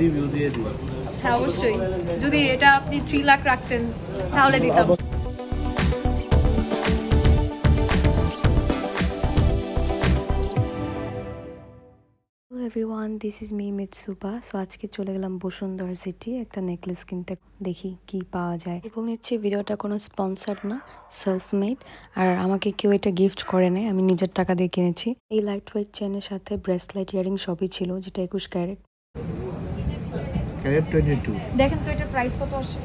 Review দিয়ে দিই। হ্যাঁ অবশ্যই, যদি এটা আপনি 3 লাখ রাখতেন তাহলে দিতাম। Hello everyone, this is me Mitsuba. So আজকে চলে গেলাম বসুন্ধরা সিটি একটা নেকলেস কিনতে, দেখি কি পাওয়া যায়। বলে নিচ্ছি ভিডিওটা কোনো স্পন্সর্ড না, সেলফ মেড, আর আমাকে কেউ এটা গিফট করে নাই, আমি নিজের টাকা দিয়ে কিনেছি। এই লাইট ওয়েট চেনের সাথে ব্রেসলেট, ইয়ারিং সবই ছিল, যেটা 21 ক্যারেট। ক্যারেট 22। দেখেন তো এটার প্রাইস কত আসছে।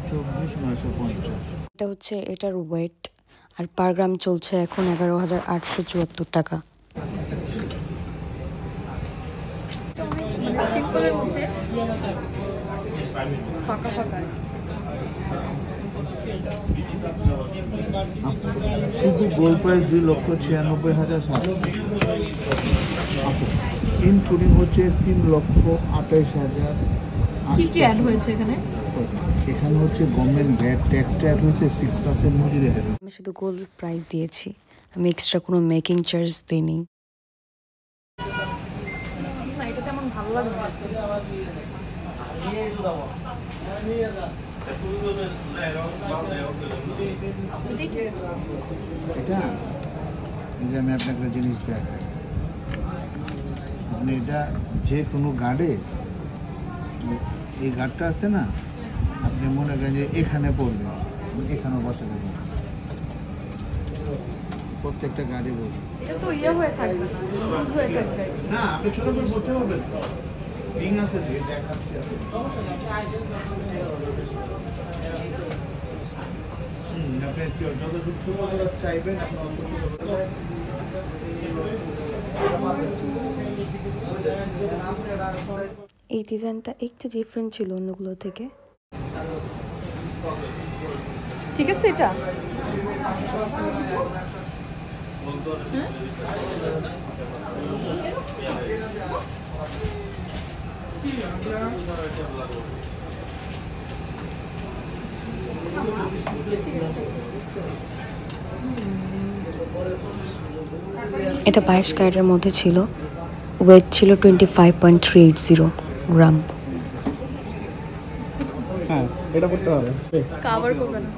24,950। এটা হচ্ছে এটার ওয়েট, আর পার গ্রাম চলছে এখন 11,874 টাকা। শুধু গোল্ড প্রাইস 2,96,700, ইনক্লুডিং হচ্ছে 3,28,000। কি কি অ্যাড হয়েছে এখানে? এখানে হচ্ছে গভর্নমেন্ট ভ্যাট ট্যাক্সটা অ্যাড হয়েছে 6% মজুরি হারে। আমি শুধু গোল্ড প্রাইস দিয়েছি, আমি এক্সট্রা কোনো মেকিং চার্জ দিইনি। এটা তেমন ভালো লাগে না। এটা এই যে আমি আপনাকে একটা জিনিস দেখাই, আপনি এটা যে কোনো গার্ডে, এই গার্ডটা আছে না, আপনি মনে করেন যে এখানে পড়বে, এখানেও বসে দেবেন, প্রত্যেকটা গাড়ি বসে। এটা তো ইয়ে হয়ে থাকবে, লুজ হয়ে থাকবে না, আপনি ছোট করে পড়তে হবে। রিং আছে যে দেখাচ্ছি আপনি যতটুকু ছোট করে চাইবেন আপনি অল্প ছোট করে। এই ডিজাইনটা একটু ডিফারেন্ট ছিল অন্যগুলো থেকে। ঠিক আছে এটা এটা 22 ক্যারেটের মধ্যে ছিল, ওয়েট ছিল 25.380 গ্রাম। হ্যাঁ, এটা করতে হবে, কভার করবে না।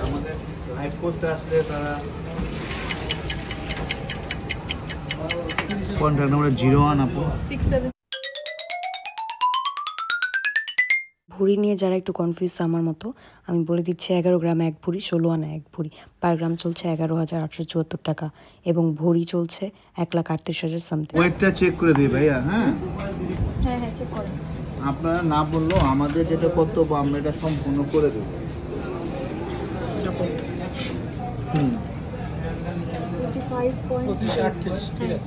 আমাদের লাইভ করতে আসলে তারা কন্ট্যাক্ট নাম্বার 01 আপু 67। ভুঁড়ি নিয়ে যারা একটু কনফিউজ আমার মতো, আমি বলে দিচ্ছি 11 গ্রাম 1 ভুঁড়ি, 16 আনা 1 ভুঁড়ি। পার গ্রাম চলছে 11,874 টাকা এবং ভুঁড়ি চলছে 1,38,000 সামথিং। ওয়েটটা চেক করে দিই ভাইয়া। হ্যাঁ হ্যাঁ হ্যাঁ চেক করেন। আপনারা না বললেও আমাদের যেটা কর্তব্য আমরা এটা সম্পূর্ণ করে দেব। হুম 25.8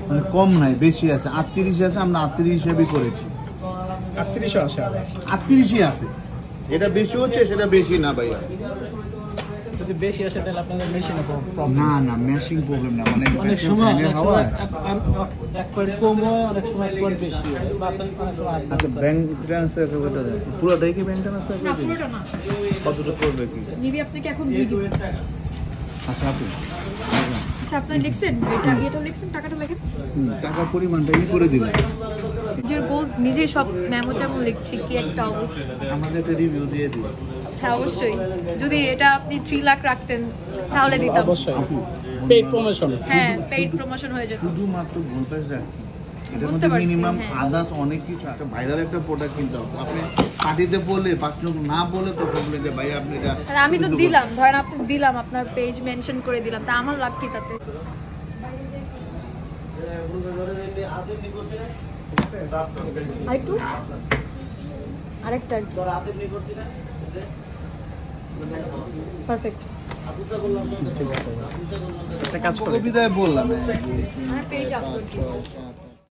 মানে কম নাই, বেশি আছে, 38 আছে, আমরা 38 হিসাবেই করেছি। 38 আছে, 38ই আছে, এটা বেশি হচ্ছে সেটা বেশি না ভাইয়া। যদি বেশি আসে তাহলে আপনাদের মেশিনে প্রবলেম। না না, ম্যাশিং প্রবলেম না, মানে অনেক সময় এক পয়েন্ট কম হয়, অনেক সময় এক পয়েন্ট বেশি হয়, বা অনেক সময়। আচ্ছা, ব্যাংক ট্রান্সফার করতে দেয় পুরোটাই কি ব্যাংক ট্রান্সফার না করে দিই? পুরোটা না, কতটা করবে কি নিবি আপনাকে এখন দিয়ে দিব। আচ্ছা আপনি আচ্ছা আপনার লিখছেন এটা লিখছেন, টাকাটা লেখেন। টাকার পরিমাণটা ই করে দিবেন। নিজের গোল নিজেই সব মেমো টেমো লিখছি, কি একটা অবস্থা। আমাদের একটা রিভিউ দিয়ে দিন। হ্যাঁ অবশ্যই, যদি এটা আপনি 3 লাখ রাখতেন তাহলে দিতাম। অবশ্যই পেইড প্রমোশন। হ্যাঁ পেইড প্রমোশন হয়ে যেত। শুধুমাত্র গোল্ড প্রাইস রাখছি, এটার বুঝতে মধ্যে পারছি, মিনিমাম হ্যাঁ। আদার্স অনেক কিছু একটা ভাইরাল একটা প্রোডাক্ট কিনতে হবে। আপনি পার্টিতে বললে 5 লোক না বলে তো বললে যে ভাই আপনি এটা, আর আমি তো দিলাম, ধরেন আপনি দিলাম, আপনার পেজ মেনশন করে দিলাম, তা আমার লাভ কি তাতে? আরেকটু আরেকটা পারফেক্ট। একটা কাজ করে বিদায় বললাম। Page upload